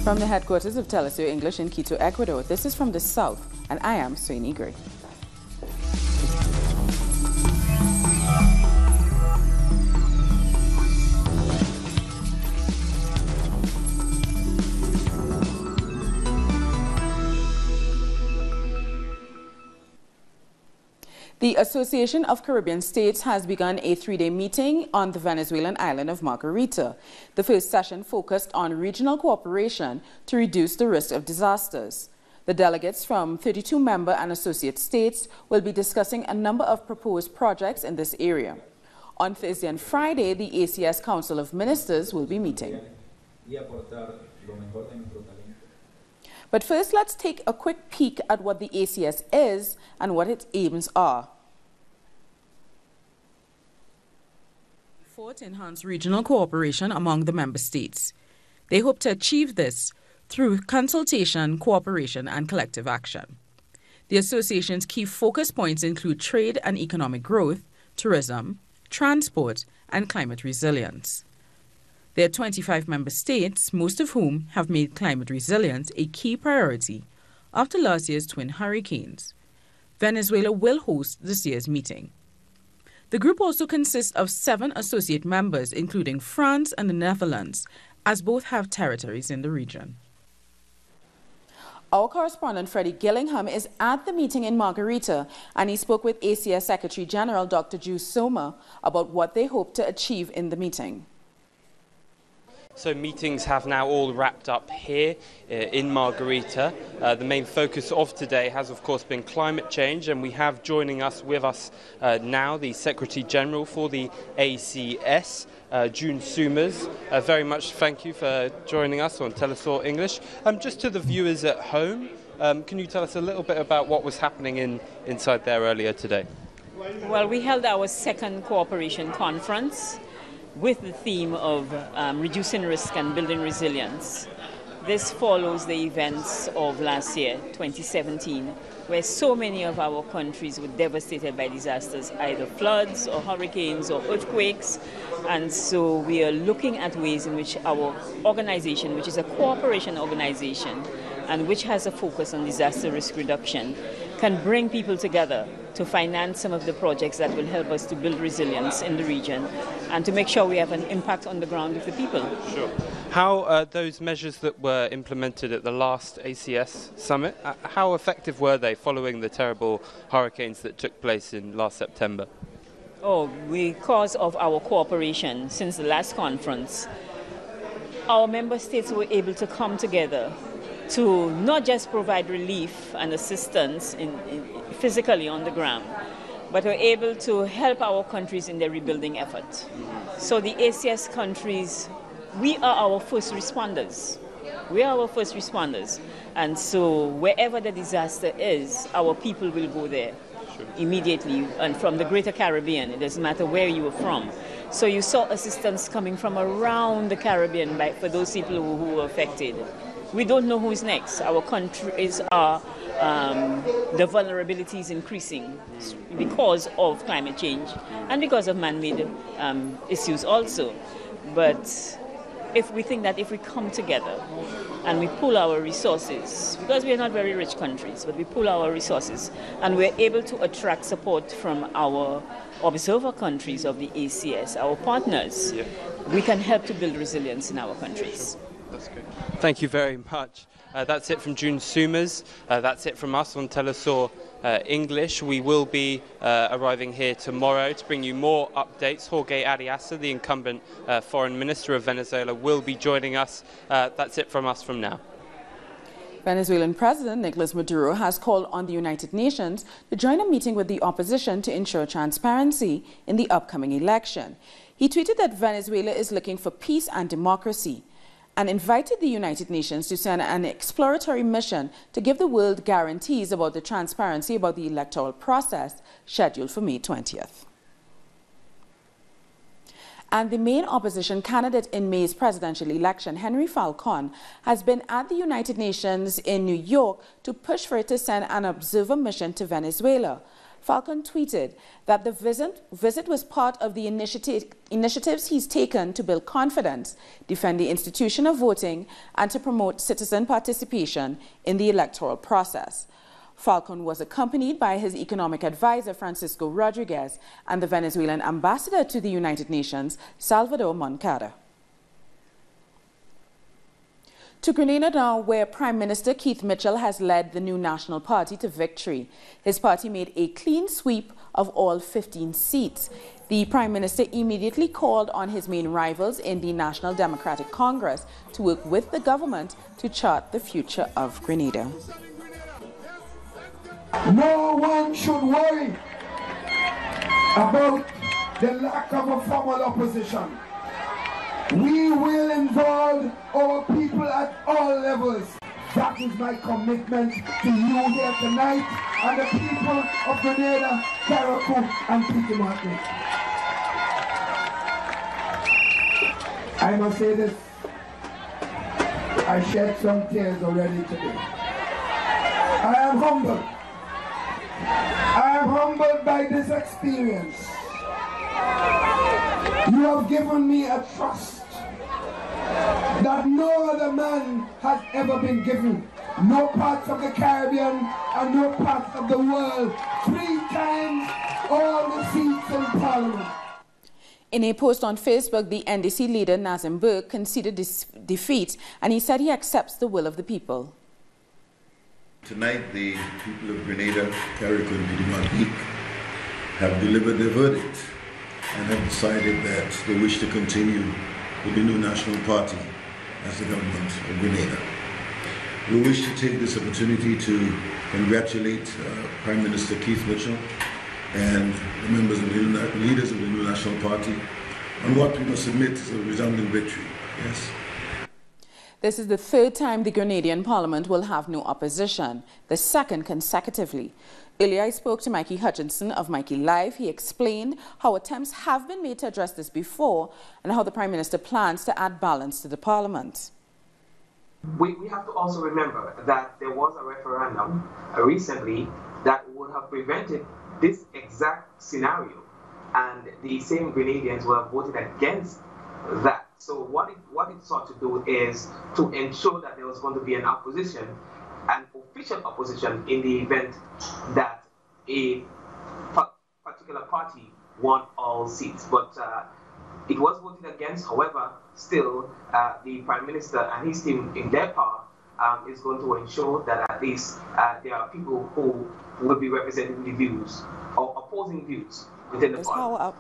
From the headquarters of Telesur English in Quito, Ecuador, this is From the South, and I am Sweeney Gray. The Association of Caribbean States has begun a three-day meeting on the Venezuelan island of Margarita. The first session focused on regional cooperation to reduce the risk of disasters. The delegates from 32 member and associate states will be discussing a number of proposed projects in this area. On Thursday and Friday, the ACS Council of Ministers will be meeting. But first, let's take a quick peek at what the ACS is and what its aims are. To enhance regional cooperation among the member states. They hope to achieve this through consultation, cooperation, and collective action. The association's key focus points include trade and economic growth, tourism, transport, and climate resilience. There are 25 member states, most of whom have made climate resilience a key priority after last year's twin hurricanes. Venezuela will host this year's meeting. The group also consists of 7 associate members, including France and the Netherlands, as both have territories in the region. Our correspondent Freddie Gillingham is at the meeting in Margarita, and he spoke with ACS Secretary General Dr. Ju Soma about what they hope to achieve in the meeting. So meetings have now all wrapped up here in Margarita. The main focus of today has of course been climate change, and we have joining us now the Secretary General for the ACS, June Summers. Very much thank you for joining us on Telesur English. Just to the viewers at home, can you tell us a little bit about what was happening inside there earlier today? Well, we held our second cooperation conference with the theme of reducing risk and building resilience. This follows the events of last year, 2017, where so many of our countries were devastated by disasters, either floods or hurricanes or earthquakes. And so we are looking at ways in which our organization, which is a cooperation organization and which has a focus on disaster risk reduction, can bring people together to finance some of the projects that will help us to build resilience in the region and to make sure we have an impact on the ground with the people. Sure. How those measures that were implemented at the last ACS summit, how effective were they following the terrible hurricanes that took place in last September? Oh, because of our cooperation since the last conference, our member states were able to come together to not just provide relief and assistance physically on the ground, but we're able to help our countries in their rebuilding effort. So the ACS countries, we are our first responders. We are our first responders. And so wherever the disaster is, our people will go there immediately, and from the Greater Caribbean. It doesn't matter where you are from. So you saw assistance coming from around the Caribbean for those people who were affected. We don't know who's next. Our countries are, the vulnerability is increasing because of climate change and because of man-made issues also. But if we think that if we come together and we pool our resources, because we are not very rich countries, but we pool our resources and we're able to attract support from our observer countries of the ACS, our partners, we can help to build resilience in our countries. That's good. Thank you very much. That's it from June Summers. That's it from us on Telesur English. We will be arriving here tomorrow to bring you more updates. Jorge Arias, the incumbent foreign minister of Venezuela, will be joining us. That's it from us from now. Venezuelan President Nicolas Maduro has called on the United Nations to join a meeting with the opposition to ensure transparency in the upcoming election. He tweeted that Venezuela is looking for peace and democracy, and invited the United Nations to send an exploratory mission to give the world guarantees about the transparency about the electoral process scheduled for May 20th. And the main opposition candidate in May's presidential election, Henry Falcon, has been at the United Nations in New York to push for it to send an observer mission to Venezuela. Falcon tweeted that the visit was part of the initiatives he's taken to build confidence, defend the institution of voting, and to promote citizen participation in the electoral process. Falcon was accompanied by his economic advisor, Francisco Rodriguez, and the Venezuelan ambassador to the United Nations, Salvador Moncada. To Grenada now, where Prime Minister Keith Mitchell has led the new National Party to victory. His party made a clean sweep of all 15 seats. The Prime Minister immediately called on his main rivals in the National Democratic Congress to work with the government to chart the future of Grenada. No one should worry about the lack of a formal opposition. We will involve our people at all levels. That is my commitment to you here tonight and the people of Grenada, Carriacou and Petit Martin. I must say this, I shed some tears already today. I am humbled. I am humbled by this experience. You have given me a trust that no other man has ever been given. No parts of the Caribbean and no parts of the world. 3 times all the seats in Parliament. In a post on Facebook, the NDC leader Nazim Burke conceded defeat, and he said he accepts the will of the people. Tonight, the people of Grenada, Carriacou and Petit Martin have delivered their verdict and have decided that they wish to continue with the new National Party as the government of Grenada. We wish to take this opportunity to congratulate Prime Minister Keith Mitchell and the members of the leaders of the new National Party on what we must admit is a resounding victory. Yes. This is the 3rd time the Grenadian Parliament will have no opposition, the 2nd consecutively. Earlier, I spoke to Mikey Hutchinson of Mikey Live. He explained how attempts have been made to address this before and how the Prime Minister plans to add balance to the Parliament. We have to also remember that there was a referendum recently that would have prevented this exact scenario, and the same Grenadians were voted against that. So what it sought to do is to ensure that there was going to be an opposition, an official opposition, in the event that a particular party won all seats. But it was voted against. However, still, the Prime Minister and his team, in their power, is going to ensure that at least there are people who will be representing the views or opposing views within the parliament.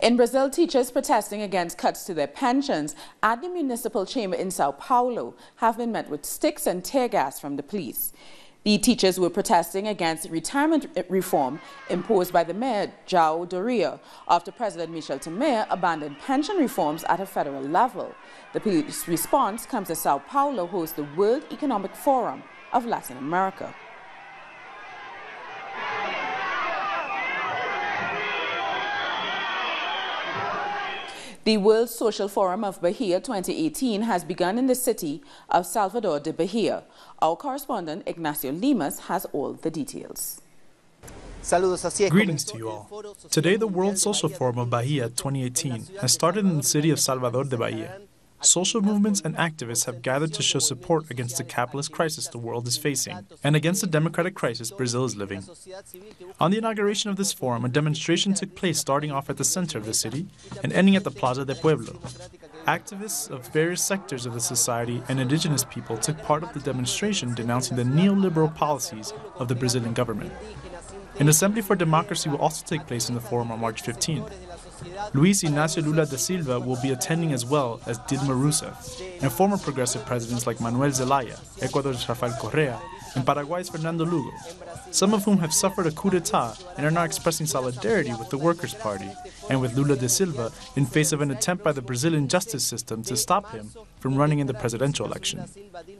In Brazil, teachers protesting against cuts to their pensions at the municipal chamber in Sao Paulo have been met with sticks and tear gas from the police. The teachers were protesting against retirement reform imposed by the mayor, João Doria, after President Michel Temer abandoned pension reforms at a federal level. The police response comes as Sao Paulo hosts the World Economic Forum of Latin America. The World Social Forum of Bahia 2018 has begun in the city of Salvador de Bahia. Our correspondent Ignacio Limas has all the details. Greetings to you all. Today, the World Social Forum of Bahia 2018 has started in the city of Salvador de Bahia. Social movements and activists have gathered to show support against the capitalist crisis the world is facing and against the democratic crisis Brazil is living. On the inauguration of this forum, a demonstration took place starting off at the center of the city and ending at the Plaza de Pueblo. Activists of various sectors of the society and indigenous people took part of the demonstration denouncing the neoliberal policies of the Brazilian government. An assembly for democracy will also take place in the forum on March 15th. Luis Inácio Lula da Silva will be attending, as well as Dilma Rousseff and former progressive presidents like Manuel Zelaya, Ecuador's Rafael Correa, and Paraguay's Fernando Lugo, some of whom have suffered a coup d'etat and are now expressing solidarity with the Workers' Party and with Lula da Silva in face of an attempt by the Brazilian justice system to stop him from running in the presidential election.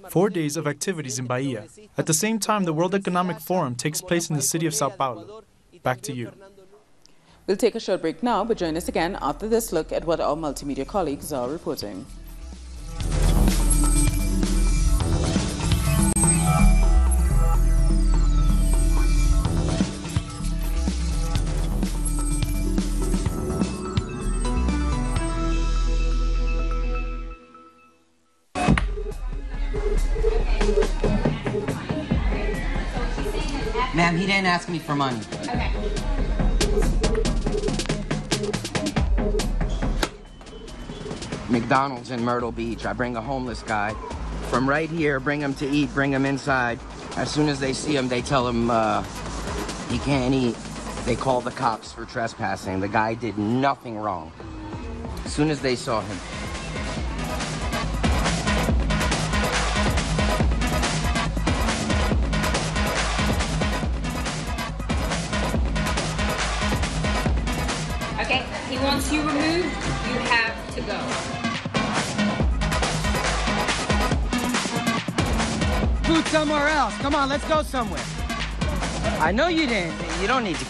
4 days of activities in Bahia. At the same time, the World Economic Forum takes place in the city of Sao Paulo. Back to you. We'll take a short break now, but join us again after this look at what our multimedia colleagues are reporting. Ma'am, he didn't ask me for money. Okay. McDonald's in Myrtle Beach. I bring a homeless guy from right here, bring him to eat, bring him inside. As soon as they see him, they tell him he can't eat. They call the cops for trespassing. The guy did nothing wrong. As soon as they saw him. Okay, he wants you removed. You have to go. Food somewhere else. Come on, let's go somewhere. I know you didn't. You don't need to.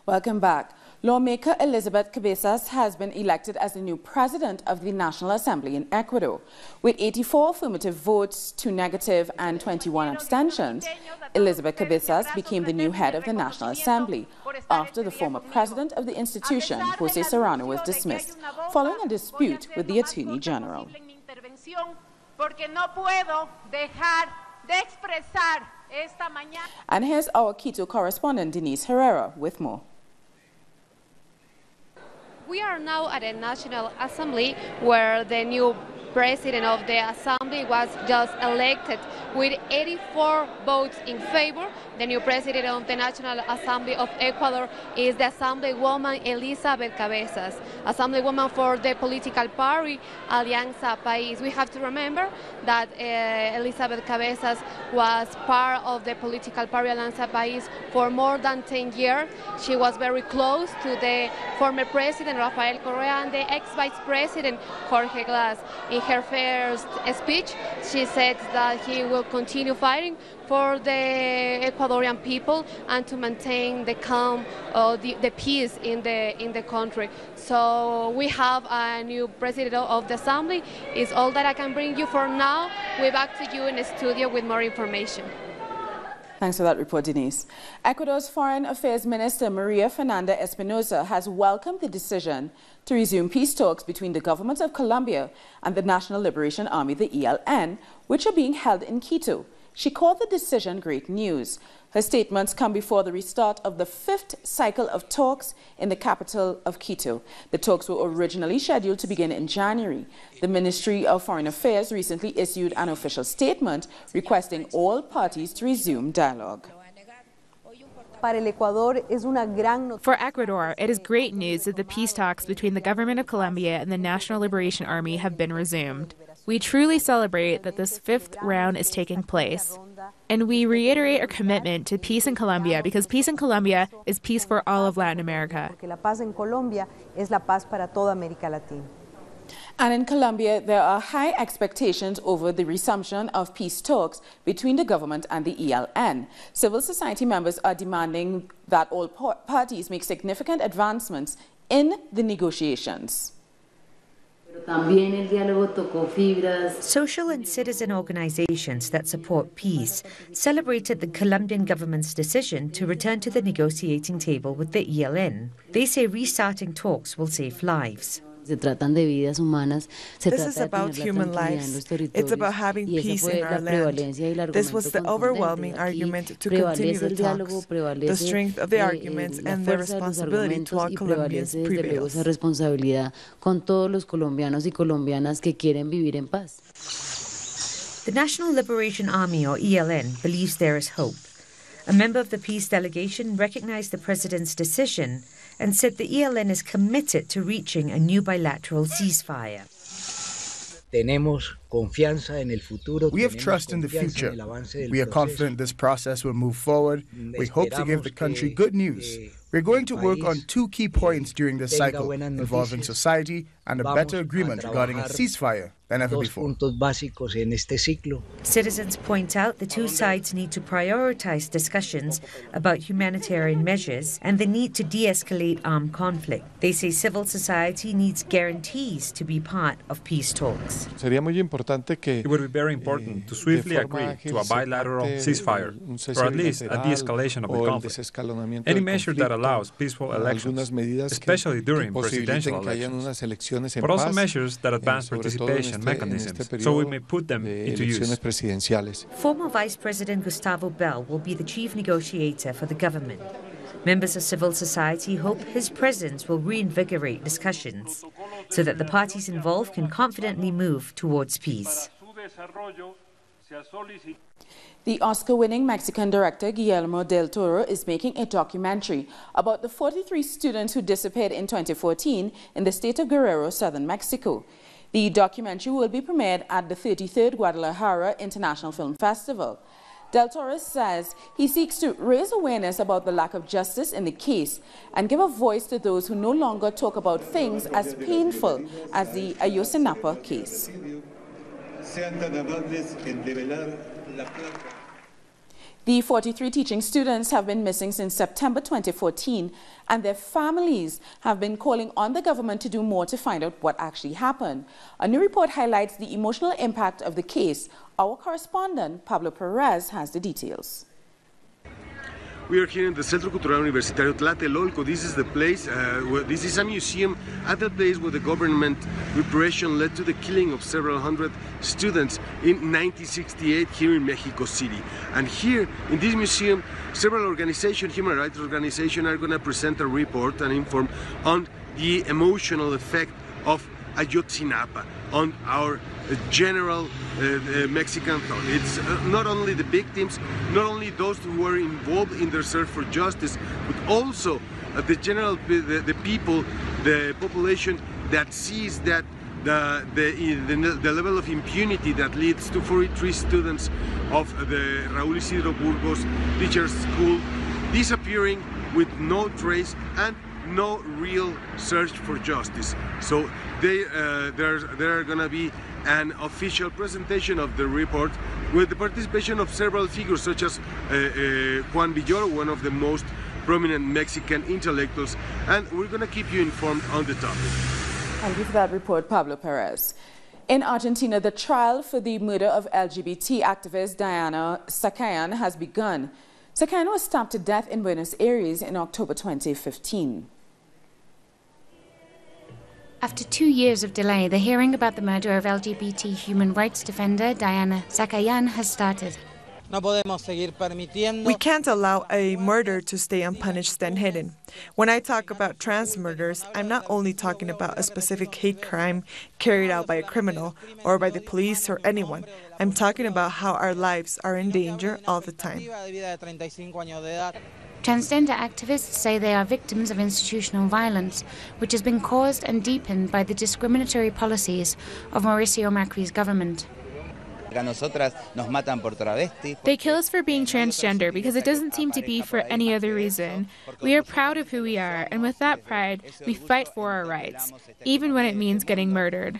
Welcome back. Lawmaker Elizabeth Cabezas has been elected as the new president of the National Assembly in Ecuador. With 84 affirmative votes, 2 negative, and 21 abstentions, Elizabeth Cabezas became the new head of the National Assembly after the former president of the institution, Jose Serrano, was dismissed following a dispute with the Attorney General. And here's our Quito correspondent, Denise Herrera, with more. We are now at a National Assembly where the new president of the Assembly was just elected with 84 votes in favor. The new president of the National Assembly of Ecuador is the Assemblywoman Elizabeth Cabezas, Assemblywoman for the political party Alianza País. We have to remember that Elizabeth Cabezas was part of the political party Alianza País for more than 10 years. She was very close to the former president Rafael Correa and the ex-vice president Jorge Glass. In her first speech, she said that he will continue fighting for the Ecuadorian people and to maintain the calm, the peace in the country. So we have a new president of the Assembly. It's all that I can bring you for now. We're back to you in the studio with more information. Thanks for that report, Denise. Ecuador's Foreign Affairs Minister Maria Fernanda Espinosa has welcomed the decision to resume peace talks between the government of Colombia and the National Liberation Army, the ELN, which are being held in Quito. She called the decision great news. Her statements come before the restart of the 5th cycle of talks in the capital of Quito. The talks were originally scheduled to begin in January. The Ministry of Foreign Affairs recently issued an official statement requesting all parties to resume dialogue. For Ecuador, it is great news that the peace talks between the government of Colombia and the National Liberation Army have been resumed. We truly celebrate that this 5th round is taking place. And we reiterate our commitment to peace in Colombia because peace in Colombia is peace for all of Latin America. And in Colombia, there are high expectations over the resumption of peace talks between the government and the ELN. Civil society members are demanding that all parties make significant advancements in the negotiations. Social and citizen organizations that support peace celebrated the Colombian government's decision to return to the negotiating table with the ELN. They say restarting talks will save lives. This is about human lives. It's about having peace in our land. This was the overwhelming argument to continue the talks. The strength of the arguments and the responsibility to all Colombians prevails. The National Liberation Army, or ELN, believes there is hope. A member of the peace delegation recognized the president's decision and said the ELN is committed to reaching a new bilateral ceasefire. We have trust in the future. We are confident this process will move forward. We hope to give the country good news. We're going to work on 2 key points during this cycle, involving society and a better agreement regarding a ceasefire than ever before. Citizens point out the 2 sides need to prioritize discussions about humanitarian measures and the need to de-escalate armed conflict. They say civil society needs guarantees to be part of peace talks. It would be very important to swiftly agree to a bilateral ceasefire, or at least a de-escalation of the conflict. Any measure that allows peaceful elections, especially during presidential elections, but also measures that advance participation mechanisms, so we may put them into use. Former Vice President Gustavo Bell will be the chief negotiator for the government. Members of civil society hope his presence will reinvigorate discussions so that the parties involved can confidently move towards peace. The Oscar-winning Mexican director Guillermo del Toro is making a documentary about the 43 students who disappeared in 2014 in the state of Guerrero, southern Mexico. The documentary will be premiered at the 33rd Guadalajara International Film Festival. Del Toro says he seeks to raise awareness about the lack of justice in the case and give a voice to those who no longer talk about things as painful as the Ayotzinapa case. The 43 teaching students have been missing since September 2014, and their families have been calling on the government to do more to find out what actually happened. A new report highlights the emotional impact of the case. Our correspondent, Pablo Perez, has the details. We are here in the Centro Cultural Universitario Tlatelolco. This is the place, this is a museum at the place where the government repression led to the killing of several hundred students in 1968 here in Mexico City. And here in this museum, several organizations, human rights organizations, are going to present a report and inform on the emotional effect of Ayotzinapa on our general Mexican thought. It's not only the victims, not only those who were involved in their search for justice, but also the general, the people, the population that sees that the level of impunity that leads to 43 students of the Raúl Isidro Burgos Teachers School disappearing with no trace and no real search for justice. So there are going to be an official presentation of the report with the participation of several figures such as Juan Villoro, one of the most prominent Mexican intellectuals, and we're going to keep you informed on the topic. Thank you for that report, Pablo Perez. In Argentina, the trial for the murder of LGBT activist Diana Sakayan has begun. Sakayan was stabbed to death in Buenos Aires in October 2015. After 2 years of delay, the hearing about the murder of LGBT human rights defender Diana Sakayan has started. We can't allow a murder to stay unpunished and hidden. When I talk about trans murders, I'm not only talking about a specific hate crime carried out by a criminal or by the police or anyone. I'm talking about how our lives are in danger all the time. Transgender activists say they are victims of institutional violence, which has been caused and deepened by the discriminatory policies of Mauricio Macri's government. They kill us for being transgender because it doesn't seem to be for any other reason. We are proud of who we are, and with that pride, we fight for our rights, even when it means getting murdered.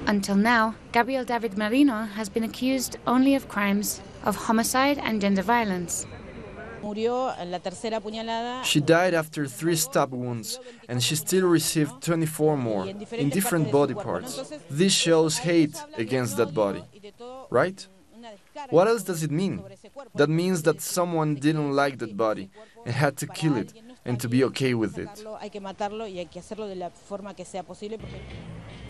Until now, Gabriel David Merino has been accused only of crimes of homicide and gender violence. She died after 3 stab wounds, and she still received 24 more, in different body parts. This shows hate against that body, right? What else does it mean? That means that someone didn't like that body and had to kill it, and to be okay with it.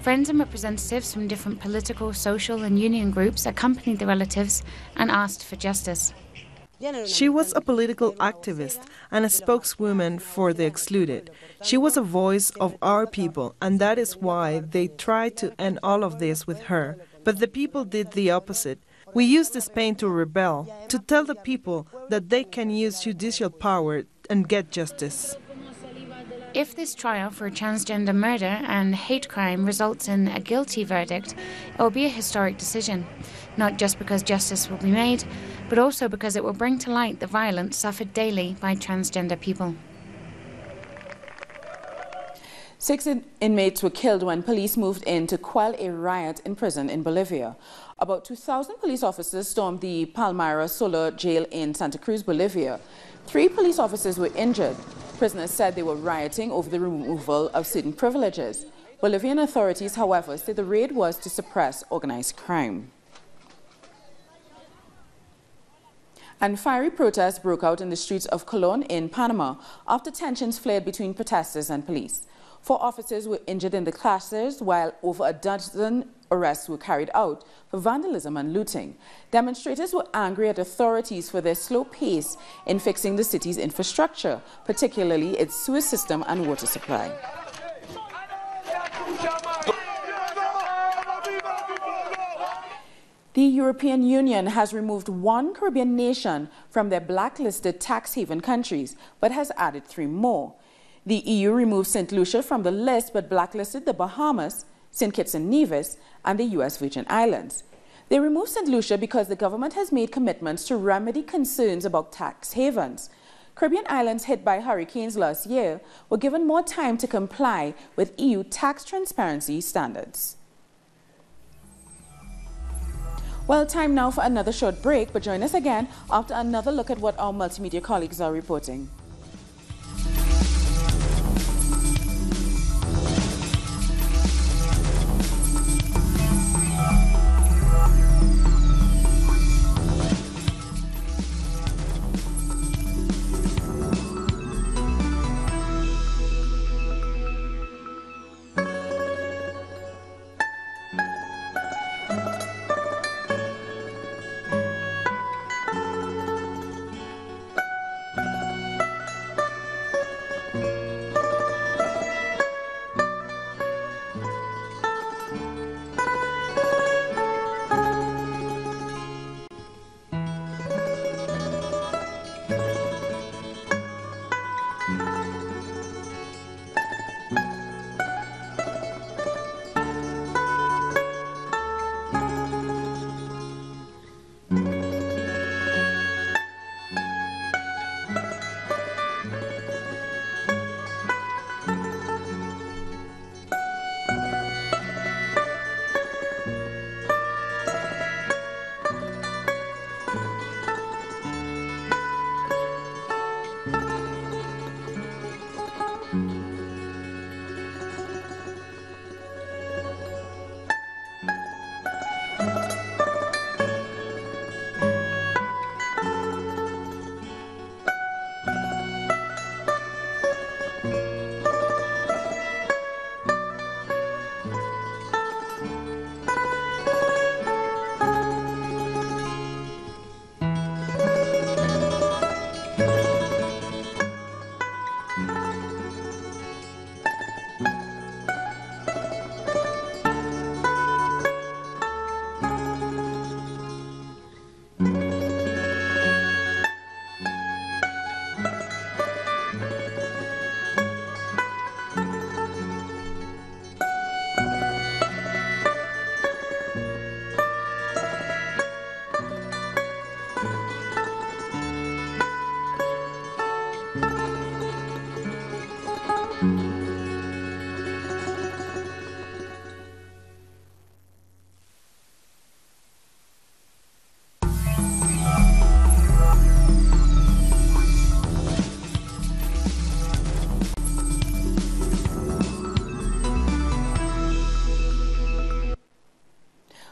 Friends and representatives from different political, social and union groups accompanied the relatives and asked for justice. She was a political activist and a spokeswoman for the excluded. She was a voice of our people, and that is why they tried to end all of this with her. But the people did the opposite. We used this pain to rebel, to tell the people that they can use judicial power and get justice. If this trial for transgender murder and hate crime results in a guilty verdict, it will be a historic decision, not just because justice will be made, but also because it will bring to light the violence suffered daily by transgender people. 6 inmates were killed when police moved in to quell a riot in prison in Bolivia. About 2,000 police officers stormed the Palmyra Solar Jail in Santa Cruz, Bolivia. 3 police officers were injured. Prisoners said they were rioting over the removal of certain privileges. Bolivian authorities, however, said the raid was to suppress organized crime. And fiery protests broke out in the streets of Colón in Panama after tensions flared between protesters and police. 4 officers were injured in the clashes, while over a dozen arrests were carried out for vandalism and looting. Demonstrators were angry at authorities for their slow pace in fixing the city's infrastructure, particularly its sewer system and water supply. The European Union has removed 1 Caribbean nation from their blacklisted tax haven countries, but has added 3 more. The EU removed St. Lucia from the list, but blacklisted the Bahamas, St. Kitts and Nevis, and the U.S. Virgin Islands. They removed St. Lucia because the government has made commitments to remedy concerns about tax havens. Caribbean islands hit by hurricanes last year were given more time to comply with EU tax transparency standards. Well, time now for another short break, but join us again after another look at what our multimedia colleagues are reporting.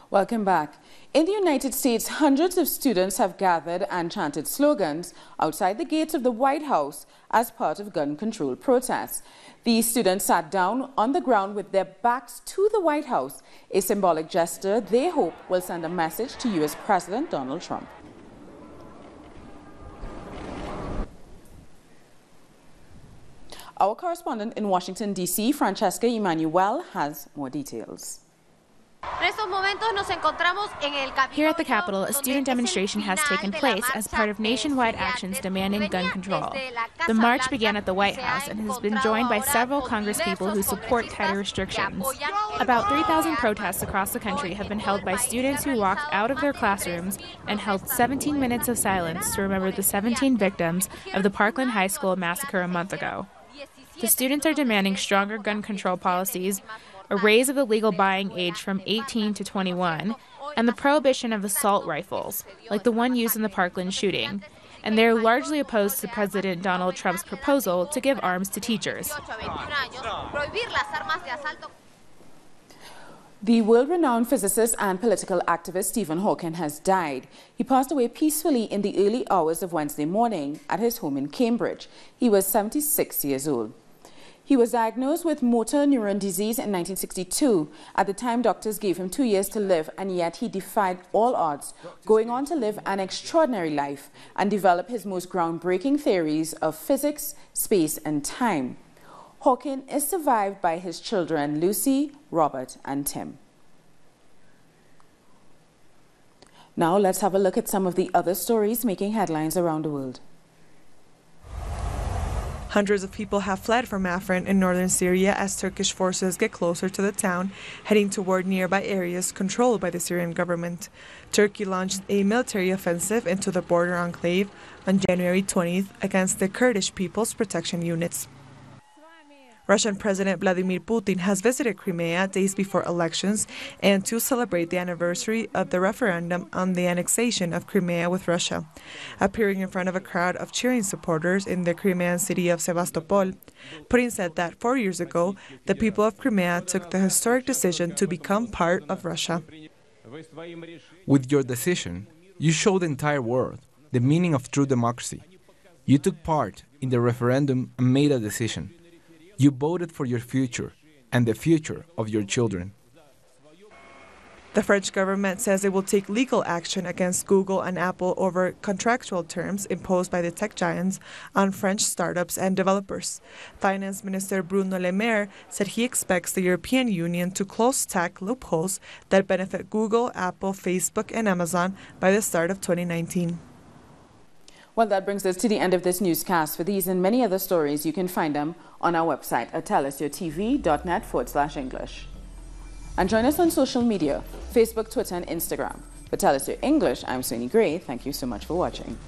Welcome back. In the United States, hundreds of students have gathered and chanted slogans outside the gates of the White House as part of gun control protests. The students sat down on the ground with their backs to the White House, a symbolic gesture they hope will send a message to U.S. President Donald Trump. Our correspondent in Washington, D.C., Francesca Emanuel, has more details. Here at the Capitol, a student demonstration has taken place as part of nationwide actions demanding gun control. The march began at the White House and has been joined by several congresspeople who support tighter restrictions. About 3,000 protests across the country have been held by students who walked out of their classrooms and held 17 minutes of silence to remember the 17 victims of the Parkland High School massacre a month ago. The students are demanding stronger gun control policies, a raise of the legal buying age from 18 to 21, and the prohibition of assault rifles, like the one used in the Parkland shooting, and they're largely opposed to President Donald Trump's proposal to give arms to teachers. The world-renowned physicist and political activist Stephen Hawking has died. He passed away peacefully in the early hours of Wednesday morning at his home in Cambridge. He was 76 years old. He was diagnosed with motor neuron disease in 1962. At the time, doctors gave him 2 years to live, and yet he defied all odds, going on to live an extraordinary life and develop his most groundbreaking theories of physics, space, and time. Hawking is survived by his children, Lucy, Robert, and Tim. Now let's have a look at some of the other stories making headlines around the world. Hundreds of people have fled from Afrin in northern Syria as Turkish forces get closer to the town, heading toward nearby areas controlled by the Syrian government. Turkey launched a military offensive into the border enclave on January 20th against the Kurdish People's Protection Units. Russian President Vladimir Putin has visited Crimea days before elections and to celebrate the anniversary of the referendum on the annexation of Crimea with Russia. Appearing in front of a crowd of cheering supporters in the Crimean city of Sevastopol, Putin said that 4 years ago, the people of Crimea took the historic decision to become part of Russia. With your decision, you showed the entire world the meaning of true democracy. You took part in the referendum and made a decision. You voted for your future and the future of your children. The French government says it will take legal action against Google and Apple over contractual terms imposed by the tech giants on French startups and developers. Finance Minister Bruno Le Maire said he expects the European Union to close tech loopholes that benefit Google, Apple, Facebook, and Amazon by the start of 2019. Well, that brings us to the end of this newscast. For these and many other stories, you can find them on our website at tellusyourtv.net/English. And join us on social media, Facebook, Twitter, and Instagram. For Tell Us Your English, I'm Sweeney Gray. Thank you so much for watching.